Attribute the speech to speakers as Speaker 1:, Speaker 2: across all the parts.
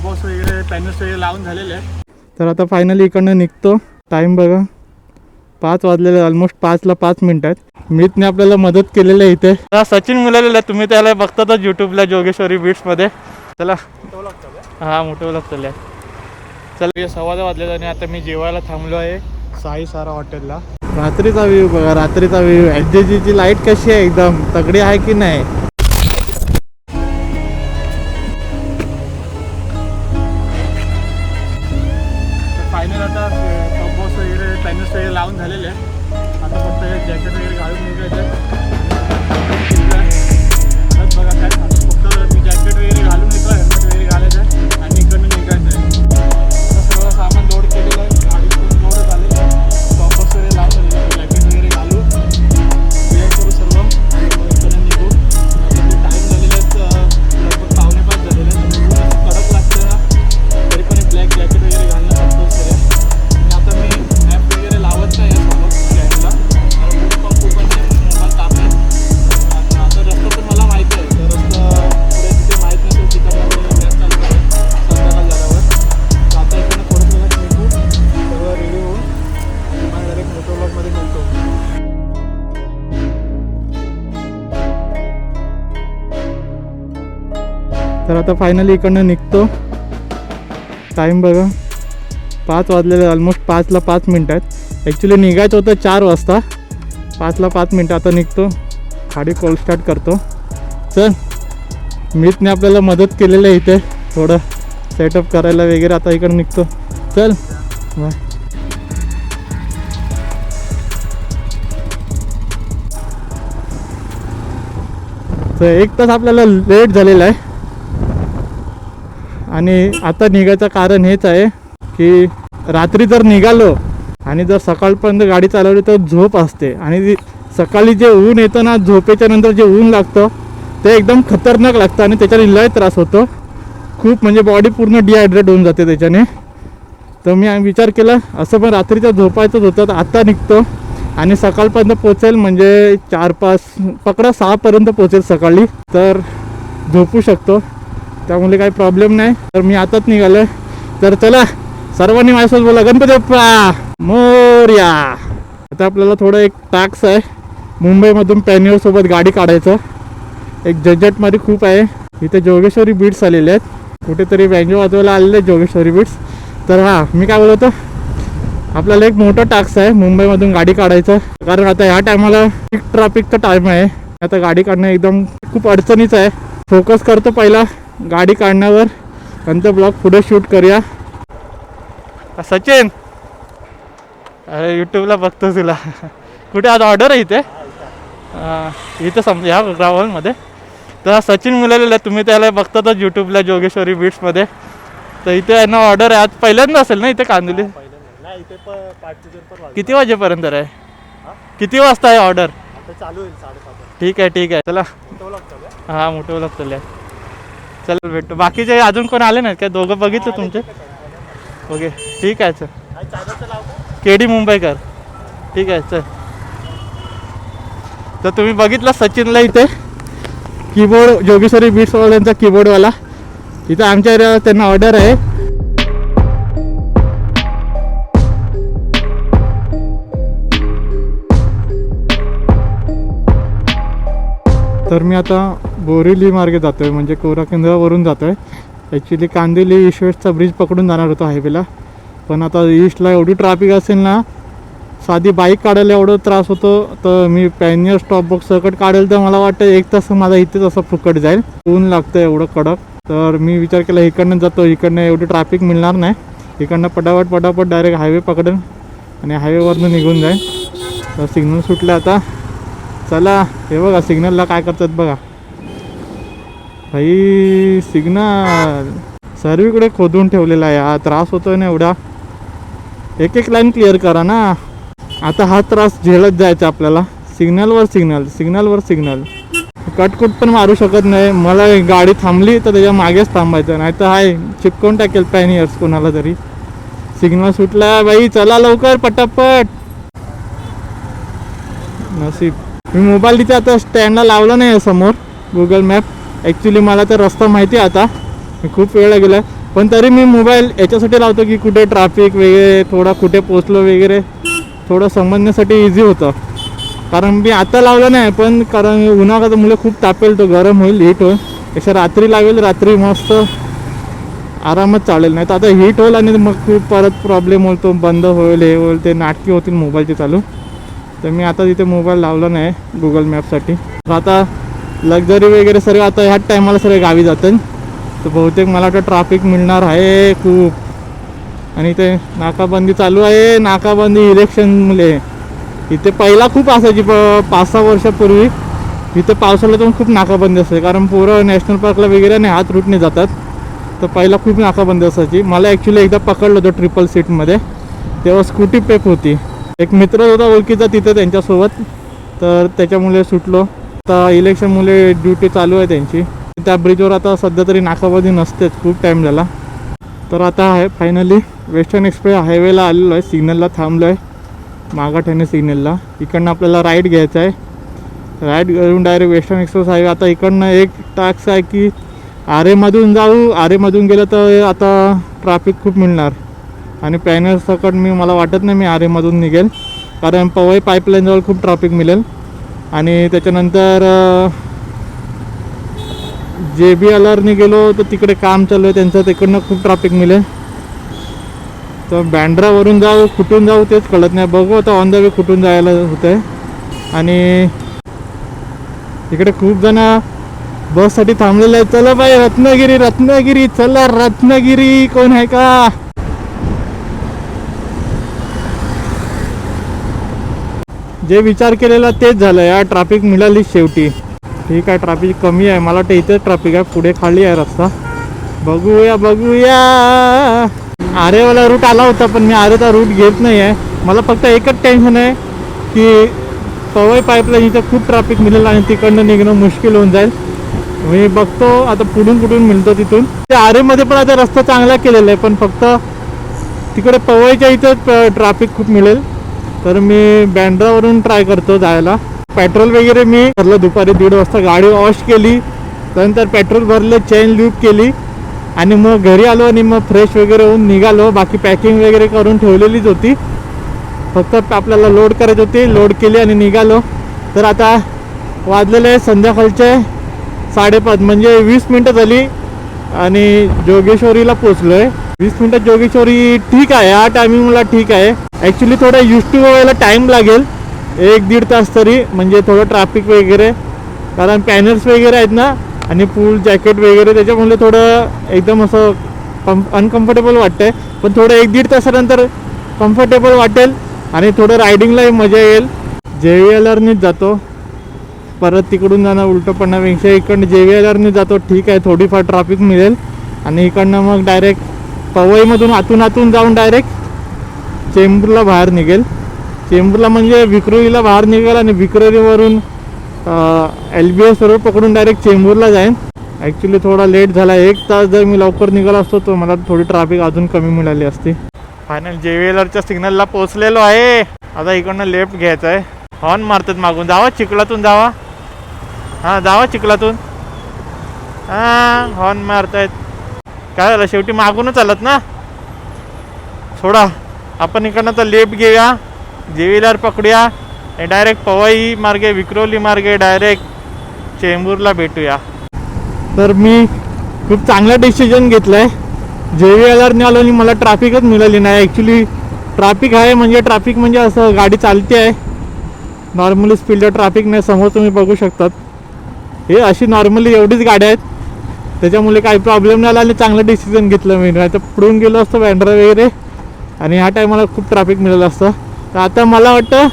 Speaker 1: Box वगैरे panels वगैरे लावून झालेले आहे. तर आता फायनली इकडनं निघतो. टाईम बघा 5 वाजलेले, ऑलमोस्ट 5ला 5 मिनिट आहेत. मीतने आपल्याला मदत केलेली आहे इथे. सचिन मिळालेला आहे, तुम्ही त्याला बघतातच यूट्यूबला जोगेश्वरी बीट्समध्ये. चला हां मोठं व्लॉग चाललं आहे. चला 6:15 वाजले आणि आता मी जेवायला थांबलो आहे साई सारा हॉटेलला. रात्रीचा व्ह्यू बघा, रात्रीचा व्ह्यू. HJGची लाईट कशी आहे, एकदम तगडी आहे की नाही. फायनल आता बॉक्स वगैरे पॅनल्स वगैरे लावून झालेले आहे. आता फक्त जॅकेट वगैरे घालून निघायचं बघा. काय फक्त मी जॅकेट वगैरे घालून निघतो, हेल्मेट वगैरे घालायचं आहे आणि इकडनं निघायचं आहे. आता सर्व सामान लोड केलेलं आहे, गाडी पण लोड झालेलं आहे. बॉक्स वगैरे लावून झालेलं आहे, जॅकेट वगैरे घालू वेळ करू सर्व आणि इकडनं निघू. टाईम झालेलं आहे लगभग 4:45 झालेलं आहे. कडक लागतं ना, तरी पण ब्लॅक जॅकेट वगैरे घालणं कंपल्सरी आहे. आणि आता मी मॅप वगैरे लावत नाही आहे समोर स्टँडला, कारण पण खूप मोबाईल तापले. आता रस्ता तर मला माहिती आहे, तर रस्ता पुढे तिथे माहीत नाही, तर तिकडे मॅप चालू आहे संध्याकाळ झाल्यावर. तर आता इकडनं थोडं वेळात निघू, सगळं रेडी होऊन मला डायरेक्ट मोटो ब्लॉगमध्ये मिळतो. तर आता फायनली इकडनं निघतो. टाईम बघा 5 वाजलेले, ऑलमोस्ट 5ला 5 मिनिट आहेत. ॲक्च्युली निघायचं होतं 4 वाजता, 5ला 5 मिनिट. आता निघतो, गाडी कोल्ड स्टार्ट करतो. चल मीतने आपल्याला मदत केलेलं आहे इथे थोडं सेटअप करायला वगैरे. आता इकडे निघतो. चल बाय. तर 1 तास आपल्याला लेट झालेला आहे आणि आता निघायचं कारण हेच आहे की रात्री जर निघालो आणि जर सकाळपर्यंत गाडी चालवली तर झोप असते. आणि सकाळी जे ऊन येतं ना, झोपेच्या नंतर जे ऊन लागतं ते एकदम खतरनाक लागतं आणि त्याच्याने लय त्रास होतो खूप. म्हणजे बॉडी पूर्ण डिहायड्रेट होऊन जाते त्याच्याने. तर मी विचार केला असं पण रात्रीचं झोपायचंच होतं, तर आता निघतो आणि सकाळपर्यंत पोचेल. म्हणजे 4-5 पकडा 6पर्यंत पोचेल सकाळी, तर झोपू शकतो. त्यामुळे काही प्रॉब्लेम नाही. तर मी आताच निघालो आहे. तर चला सर्वांनी माझ्यासोबत बोला गणपती बाप्पा मोरया. आता आपल्याला थोडं एक टास्क आहे, मुंबईमधून पॅनियरसोबत गाडी काढायचं. एक जजटमध्ये खूप आहे. इथे जोगेश्वरी बीट्स आलेले आहेत, कुठेतरी बँजो वाजवायला आलेले आहेत जोगेश्वरी बीट्स. तर हां मी काय बोलतो, आपल्याला एक मोठं टास्क आहे मुंबईमधून गाडी काढायचं. कारण आता ह्या टायमाला पीक ट्रॅफिकचा टाईम आहे. आता गाडी काढणं एकदम खूप अडचणीचं आहे. फोकस करतो पहिला गाडी काढण्यावर, नंतर ब्लॉग पुढे शूट करूया. सचिन अरे यूट्यूबला बघतो तुला. कुठे आज ऑर्डर आहे इथे इथं समजा ह्या ग्राउंडमध्ये. तर सचिन मिळालेला आहे, तुम्ही त्याला बघतातच यूट्यूबला जोगेश्वरी बीट्समध्ये. तर इथे यांना ऑर्डर आहे, आज पहिल्यांदा असेल ना इथे कांदिवली. किती वाजेपर्यंत आहे, किती वाजता आहे ऑर्डर? चालू आहे 7:30. ठीक आहे ठीक आहे. चला हां मोठं व्लॉग चाललं आहे. चल भेटतो. बाकीचे अजून कोण आले नाहीत काय? दोघं बघितलं तुमचे? ओके ठीक आहे. चल KD मुंबईकर. ठीक आहे चल. तर तुम्ही बघितलं सचिनला इथे कीबोर्ड जोगेश्वरी बीट्सवाल्यांचा कीबोर्डवाला. इथं आमच्या एरियाला त्यांना ऑर्डर आहे. तर मी आता बोरिवली मार्गे जातो आहे, म्हणजे कोरा केंद्रावरून जातो आहे. ॲक्च्युली कांदिवली ईस्ट वेस्टचा ब्रिज पकडून जाणार होतो हायवेला, पण आता ईस्टला एवढी ट्रॅफिक असेल ना, साधी बाईक काढायला एवढं त्रास होतो. तर मी पॅनियर स्टॉप बॉक्स सकट काढेल तर मला वाटतं 1 तास माझा इथेच असं फुकट जाईल. ऊन लागतं एवढं कडक. तर मी विचार केला इकडनं जातो, इकडनं एवढी ट्रॅफिक मिळणार नाही. इकडनं पटापट डायरेक्ट हायवे पकडेन आणि हायवेवरनं निघून जाईल. तर सिग्नल सुटलं आता. चला हे बघा सिग्नलला काय करतात बघा भाई. सिग्नल सर्वीकडे खोदून ठेवलेला आहे. हा त्रास होतोय ना एवढा. एक लाईन क्लिअर करा ना. आता हा त्रास झेलत जायचा आपल्याला. सिग्नलवर सिग्नल कटकुट पण मारू शकत नाही. मला गाडी थांबली तर त्याच्या मागेच थांबायचं, नाही तर हाय चिपकवून टाकेल पॅनियर्स कोणाला तरी. सिग्नल सुटला बाई, चला लवकर पटापट. नसीब मी मोबाईल तिथे आता स्टँडला लावला नाही समोर गुगल मॅप. ॲक्च्युली मला तर रस्ता माहिती आहे आता, मी खूप वेळ गेला. पण तरी मी मोबाईल याच्यासाठी लावतो की कुठे ट्रॅफिक वगैरे थोडा कुठे पोचलो वगैरे थोडं समजण्यासाठी इझी होतं. कारण मी आता लावलं नाही पण कारण उन्हाळ्यात मुलं खूप तापेल तो गरम होईल हीट होईल. त्याच्या रात्री लावेल रात्री मस्त आरामात चालेल. नाही तर आता हीट होईल आणि मग खूप परत प्रॉब्लेम होतो बंद होईल हे होईल ते नाटकी होतील मोबाईलचे चालू. तर मी आता तिथे मोबाईल लावला नाही गुगल मॅपसाठी. आता लक्झरी वगैरे सर्व आता ह्याच टायमाला सर्व गावी जातात तर बहुतेक मला वाटतं ट्रॅफिक मिळणार आहे खूप. आणि ते नाकाबंदी चालू आहे. नाकाबंदी इलेक्शनमुळे इथे पहिला खूप असायची 5-6 वर्षापूर्वी इथे पावसाळ्यात पण खूप नाकाबंदी असते कारण पोरं नॅशनल पार्कला वगैरे नाही हात रूटने जातात. तर पहिला खूप नाकाबंदी असायची. मला ॲक्च्युली एकदा पकडलं होतं ट्रिपल सीटमध्ये तेव्हा स्कूटी पेप होती. एक मित्र होता ओळखीचा तिथे त्यांच्यासोबत तर त्याच्यामुळे सुटलो. आता इलेक्शनमुळे ड्युटी चालू आहे त्यांची. त्या ब्रिजवर आता सध्या तरी नाकाबंदी नसतेच खूप टाईम झाला. तर आता आहे फायनली वेस्टर्न एक्सप्रेस हायवेला आलेलो आहे. सिग्नलला थांबलो आहे मागाठाणे सिग्नलला. इकडनं आपल्याला राईट घ्यायचं आहे. राईट घेऊन डायरेक्ट वेस्टर्न एक्सप्रेस हायवे. आता इकडनं एक टास्क आहे की आरेमधून जाऊ. आरेमधून गेलं तर आता ट्रॅफिक खूप मिळणार आणि पॅनर सकट मला वाटत नाही मी आरेमधून निघेल कारण पवई पाईपलाईनजवळ खूप ट्रॅफिक मिळेल. आणि त्याच्यानंतर JBLRने गेलो तर तिकडे काम चालू आहे त्यांचं तिकडनं खूप ट्रॅफिक मिळेल. तर बँड्रावरून जाऊ कुठून जाऊ तेच कळत नाही. बघू आता ऑन द वे कुठून जायला होतं आहे. आणि इकडे खूप जण बससाठी थांबलेले आहेत. चला बाई रत्नागिरी रत्नागिरी चला रत्नागिरी कोण आहे का. जे विचार केलेला तेच झालं यार ट्रॅफिक मिळाली शेवटी. ठीक आहे ट्रॅफिक कमी आहे मला वाटतं इथेच ट्रॅफिक आहे पुढे खाली आहे रस्ता. बघूया बघूया. आरेवाला रूट आला होता पण मी आरेचा रूट घेत नाही आहे. मला फक्त एकच टेन्शन आहे की पवई पाईपलाईन इथं खूप ट्रॅफिक मिळेल आणि तिकडनं निघणं मुश्किल होऊन जाईल. मी बघतो आता कुठून मिळतो तिथून. त्या आरेमध्ये पण आता रस्ता चांगला केलेला आहे पण फक्त तिकडे पवईच्या इथं ट्रॅफिक खूप मिळेल. तर मी बँड्रावरून ट्राय करतो जायला. पेट्रोल वगैरे मी भरलं दुपारी 1:30 वाजता. गाडी वॉश केली त्यानंतर पेट्रोल भरलं चेन लूप केली आणि मग घरी आलो आणि मग फ्रेश वगैरे होऊन निघालो. बाकी पॅकिंग वगैरे करून ठेवलेलीच होती फक्त आपल्याला लोड करायची होती. लोड केली आणि निघालो. तर आता वाजलेले संध्याकाळचे 5:30 म्हणजे 20 मिनटं झाली आणि जोगेश्वरीला पोचलो आहे. 20 मिनटात जोगेश्वरी ठीक आहे. या टायमिंग मला ठीक आहे. ॲक्च्युली थोडं यूज टू व्हायला टाईम लागेल 1-1.5 तास तरी म्हणजे थोडं ट्रॅफिक वगैरे कारण पॅनल्स वगैरे आहेत ना आणि फुल जॅकेट वगैरे त्याच्यामुळे थोडं एकदम असं अनकम्फर्टेबल वाटतं आहे. पण थोडं 1-1.5 तासानंतर कम्फर्टेबल वाटेल आणि थोडं रायडिंगलाही मजा येईल. JBLRनेच जातो परत तिकडून जाणं उलटं पडण्यापेक्षा इकडनं JBLRने जातो. ठीक आहे थोडीफार ट्रॅफिक मिळेल आणि इकडनं मग डायरेक्ट पवईमधून आतून जाऊन डायरेक्ट चेंबूरला बाहेर निघेल. चेंबूरला म्हणजे विक्रोळीला बाहेर निघेल आणि विक्रोळीवरून LBS रोड पकडून डायरेक्ट चेंबूरला जाईन. ॲक्च्युली थोडा लेट झाला. 1 तास जर मी लवकर निघाला असतो तर मला थोडी ट्रॅफिक अजून कमी मिळाली असती. फायनल JBLRच्या सिग्नलला पोचलेलो आहे. आता इकडनं लेफ्ट घ्यायचं आहे. हॉर्न मारतात मागून. जावा चिखलातून जावा. हां जावा चिखलातून. हां हॉर्न मारतायत. काय झालं शेवटी मागूनच आलात ना. सोडा आपण इकडनं तर लेफ्ट घेऊया JBLR पकडूया आणि डायरेक्ट पवई मार्गे विक्रोली मार्गे डायरेक्ट चेंबूरला भेटूया. तर मी खूप चांगला डिसिजन घेतला आहे. JBLRने आलो आणि मला ट्रॅफिकच मिळाली नाही. ॲक्च्युली ट्रॅफिक आहे म्हणजे ट्रॅफिक म्हणजे असं गाडी चालते आहे नॉर्मली स्पीडला ट्रॅफिक नाही. समोर तुम्ही बघू शकतात हे अशी नॉर्मली एवढीच गाड्या आहेत त्याच्यामुळे काही प्रॉब्लेम नाही आला आणि चांगलं डिसिजन घेतलं मी. नाही तर पुढून गेलो असतो बँड्रा वगैरे आणि ह्या टायमाला खूप ट्रॅफिक मिळालं असतं. तर आता मला वाटतं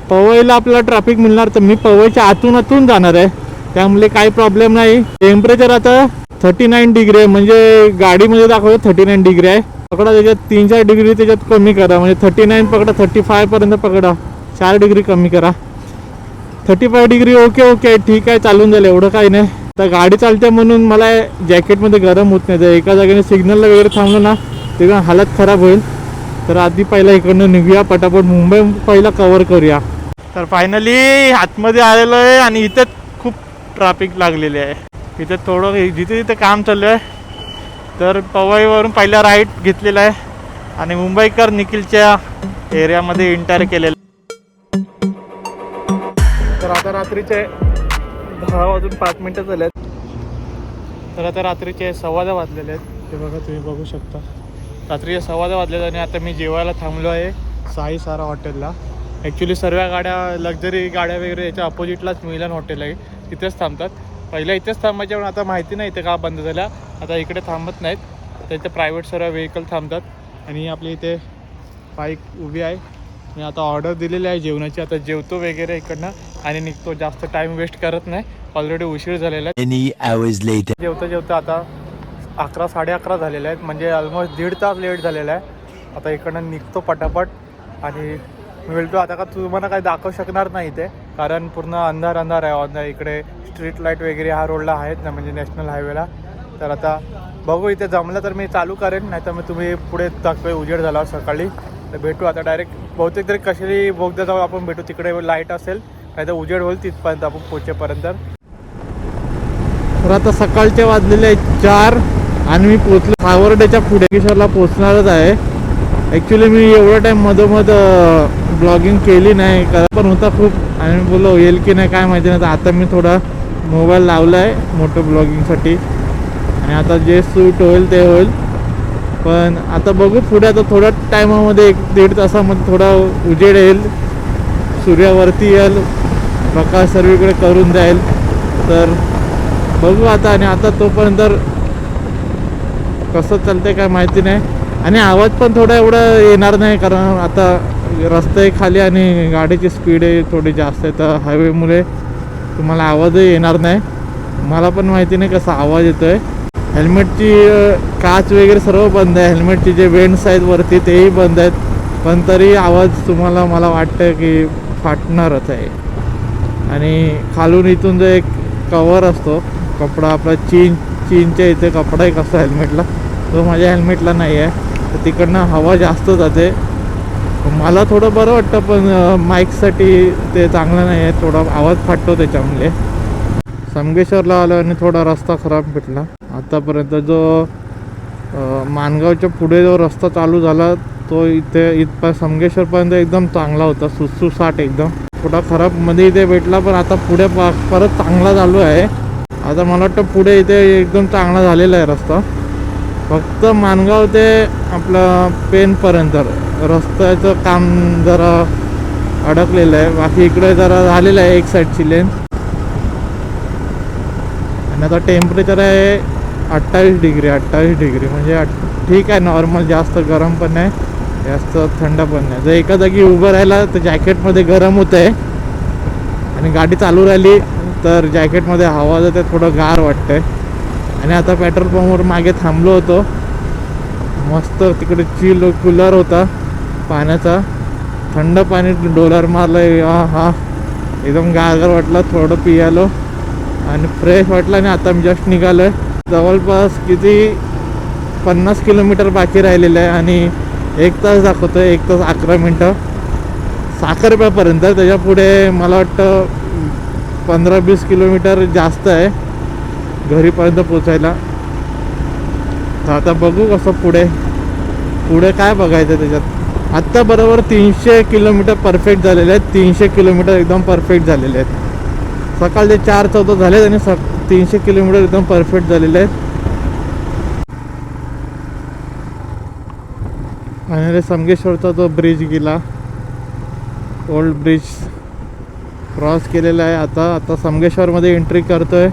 Speaker 1: पवईला आपल्याला ट्रॅफिक मिळणार तर मी पवईच्या आतून जाणार आहे त्यामुळे काही प्रॉब्लेम नाही. टेम्परेचर आता 39 डिग्री आहे म्हणजे गाडीमध्ये दाखवतो 39 डिग्री आहे. पकडा त्याच्यात 3-4 डिग्री त्याच्यात कमी करा म्हणजे 39 पकडा 35 पर्यंत पकडा 4 डिग्री कमी करा 35 डिग्री. ओके ठीक आहे चालून जाईल एवढं काही नाही. तर गाडी चालते म्हणून मला जॅकेटमध्ये गरम होत नाही. जर एका जागेने सिग्नलला वगैरे थांबलं ना तेव्हा हालत खराब होईल. तर आधी पहिला इकडनं निघूया पटापट मुंबई पहिला कवर करूया. तर फायनली आतमध्ये आलेलो आहे आणि इथं खूप ट्रॅफिक लागलेली आहे. इथे थोडं जिथे काम चालू आहे तर पवईवरून पहिला राईट घेतलेला आहे आणि मुंबईकर निखिलच्या एरियामध्ये एंटर केलेलं. तर आता रात्रीचे 10:05 झाले आहेत. तर आता रात्रीचे 10:15 वाजलेले आहेत. ते बघा, तुम्ही बघू शकता रात्रीचे 10:15 वाजलेत आणि आता मी जेवायला थांबलो आहे साई सारा हॉटेलला. ॲक्च्युली सर्व गाड्या लक्झरी गाड्या वगैरे याच्या अपोजिटलाच मिलन हॉटेल आहे, तिथेच थांबतात. पहिल्या इथेच थांबायच्या पण आता माहिती नाही इथे का बंद झाल्या. आता इकडे थांबत नाहीत, तर इथे प्रायव्हेट सर्व व्हेकल थांबतात. आणि आपली इथे बाईक उभी आहे. मी आता ऑर्डर दिलेली आहे जेवणाची. आता जेवतो वगैरे इकडनं आणि निघतो. जास्त टाईम वेस्ट करत नाही, ऑलरेडी उशीर झालेला आहे. जेवता आता 11 साडे 11 झालेले आहेत, म्हणजे ऑलमोस्ट 1.5 तास लेट झालेला आहे. आता इकडनं निघतो पटापट आणि मिळतो. आता का तुम्हाला काही दाखवू शकणार नाही इथे, कारण पूर्ण अंधार आहे. इकडे स्ट्रीट लाईट वगैरे ह्या रोडला आहेत ना, म्हणजे नॅशनल हायवेला. तर आता बघू, इथे जमलं तर मी चालू करेन, नाही तर मग तुम्ही पुढे दाखवे उजेड झाला सकाळी. तर भेटू आता डायरेक्ट. बहुतेक तरी कशाली बोगदा जाऊ आपण भेटू, तिकडे लाईट असेल, नाही तर उजेड होईल तिथपर्यंत आपण पोहोचेपर्यंत. तर आता सकाळचे वाजलेले 4 आणि मी पोचलो सावर्डेच्या पुढे किशोरला पोचणारच आहे. ॲक्च्युली मी एवढा टाईम मधोमध ब्लॉगिंग केली नाही, करत पण होता खूप, आणि मी बोललो येईल की नाही काय माहिती नाही. तर आता मी थोडा मोबाईल लावला आहे मोठं ब्लॉगिंगसाठी, आणि आता जे सूट होईल ते होईल. पण आता बघू पुढे. आता थोड्या टायमामध्ये 1-1.5 तासामध्ये थोडा उजेड येईल, सूर्यावरती येईल, प्रकाश सर्वीकडे करून जाईल. तर बघू आता. आणि आता तोपर्यंत कसं चालतंय काय माहिती नाही. आणि आवाज पण थोडा एवढा येणार नाही, कारण आता रस्ता आहे खाली आणि गाडीची स्पीड आहे थोडी जास्त आहे. तर हायवेमुळे तुम्हाला आवाजही येणार नाही. मला पण माहिती नाही कसा आवाज येतो आहे. हेल्मेटची काच वगैरे सर्व बंद आहे, हेल्मेटची जे वेंट्स आहेत वरती तेही बंद आहेत, पण तरी आवाज तुम्हाला मला वाटतं की फाटणारच आहे. आणि खालून इथून जो एक कवर असतो कपडा आपला चीनच्या इथे कपडा एक असतो हेल्मेटला, तो माझ्या हेल्मेटला नाही आहे. तर तिकडनं हवा जास्त जाते. मला थोडं बरं वाटतं, पण माईकसाठी ते चांगलं नाही आहे, थोडा आवाज फाटतो त्याच्यामुळे. समगेश्वरला आलो आणि थोडा रस्ता खराब भेटला. आतापर्यंत जो माणगावच्या पुढे जो रस्ता चालू झाला तो इथं समगेश्वरपर्यंत एकदम चांगला होता, सुटसुसाट एकदम. थोडा खराब मध्ये इथे भेटला, पण आता पुढे परत चांगला चालू आहे. आता मला वाटतं पुढे इथे एकदम चांगला झालेला आहे रस्ता. फक्त माणगाव ते आपलं पेनपर्यंत रस्त्याचं काम जरा अडकलेलं आहे, बाकी इकडे जरा झालेलं आहे एक साईडची लेन. आणि आता टेम्परेचर आहे 28 डिग्री म्हणजे ठीक आहे, नॉर्मल. जास्त गरम पण नाही, जास्त थंड पण नाही. जर एका जागी उभं राहिला तर जॅकेटमध्ये गरम होतं आहे, आणि गाडी चालू राहिली तर जॅकेटमध्ये हवा जाते, थोडं गार वाटतं आहे. आणि आता पेट्रोल पंपवर मागे थांबलो होतो, मस्त तिकडे चिल कूलर होता पाण्याचा, थंड पाणी डोलर मारलं. हा एकदम गार वाटलं, थोडं पियालो आणि फ्रेश वाटलं. आणि आता मी जस्ट निघालो आहे. जवळपास किती 50 किलोमीटर बाकी राहिलेलं आहे आणि 1 तास दाखवतो आहे, 1 तास 11 मिनटं साखरप्यापर्यंत. त्याच्या पुढे मला वाटतं 15-20 किलोमीटर जास्त आहे घरीपर्यंत पोचायला. तर आता बघू कसं पुढे काय बघायचं त्याच्यात. आत्ता बरोबर 300 किलोमीटर परफेक्ट झालेले आहेत, 300 किलोमीटर एकदम परफेक्ट झालेले आहेत. सकाळचे 4-14 झालेत आणि 300 किलोमीटर एकदम परफेक्ट झालेले आहेत. आणि समगेश्वरचा तो ब्रिज गेला, ओल्ड ब्रिज क्रॉस केलेला आहे. आता समगेश्वरमध्ये एंट्री करतोय.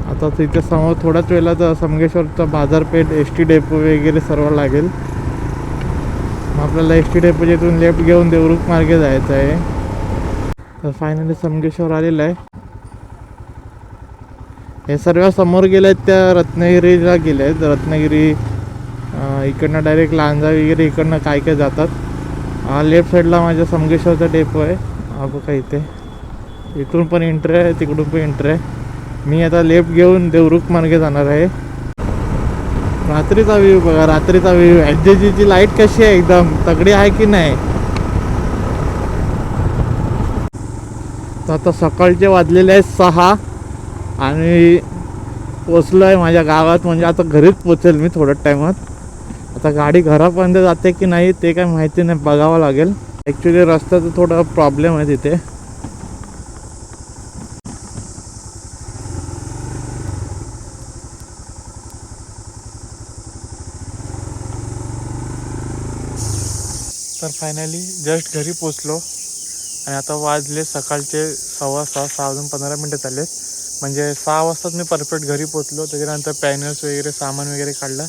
Speaker 1: आता तिथे समोर थोड्याच वेळेला तर समगेश्वरचा बाजारपेठ, ST डेपो वगैरे सर्व लागेल. मग आपल्याला ST डेपोच्या इथून लेफ्ट घेऊन देवरुख मार्गे जायचं आहे. तर फायनली समगेश्वर आलेलं आहे. हे सर्व समोर गेले आहेत त्या रत्नागिरीला गेले आहेत. रत्नागिरी इकडनं डायरेक्ट लांजा वगैरे इकडनं काय जातात. लेफ्ट साईडला माझ्या समगेश्वरचा डेपो आहे. हा बघा इथे, इथून पण एंट्री आहे, तिकडून पण एंट्री आहे. मी आता लेफ्ट घेऊन देवरुख मार्गे जाणार आहे. रात्रीचा व्ह्यू बघा, रात्रीचा व्ह्यू. HJGची लाईट कशी आहे, एकदम तगडी आहे की नाही. तर आता सकाळचे वाजलेले आहेत 6 आणि पोचलो आहे माझ्या गावात. म्हणजे आता घरीच पोचेल मी थोड्याच टायमात. आता गाडी घरापर्यंत जाते की नाही ते काय माहिती नाही, बघावं लागेल. ॲक्च्युली रस्त्याचा थोडा प्रॉब्लेम आहे तिथे. तर फायनली जस्ट घरी पोचलो आणि आता वाजले सकाळचे 6:15, 6:15 झालेत. म्हणजे 6 वाजताच मी परफेक्ट घरी पोचलो. त्याच्यानंतर पॅनल्स वगैरे सामान वगैरे काढलं.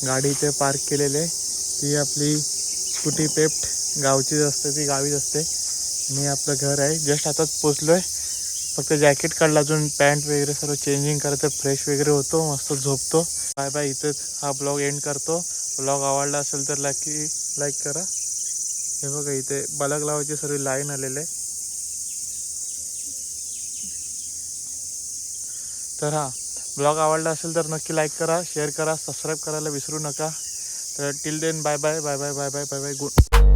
Speaker 1: गाडी इथे पार्क केलेले. ती आपली स्कूटी पेप्ट गावचीच असते, ती गावीच असते. आणि आपलं घर आहे. जस्ट आताच पोचलो आहे. फक्त जॅकेट काढलं, अजून पॅन्ट वगैरे सर्व चेंजिंग करायचं, फ्रेश वगैरे होतो, मस्त झोपतो. Bye bye. इथंच हा ब्लॉग एंड करतो. ब्लॉग आवडला असेल तर लाईक करा. हे बघा इथे बलक लावायची सर्व लाईन आलेले. तर हा ब्लॉग आवडला असेल तर नक्की लाईक करा, शेअर करा, सबस्क्राईब करायला विसरू नका. तर till then bye bye bye bye bye bye bye bye. Good.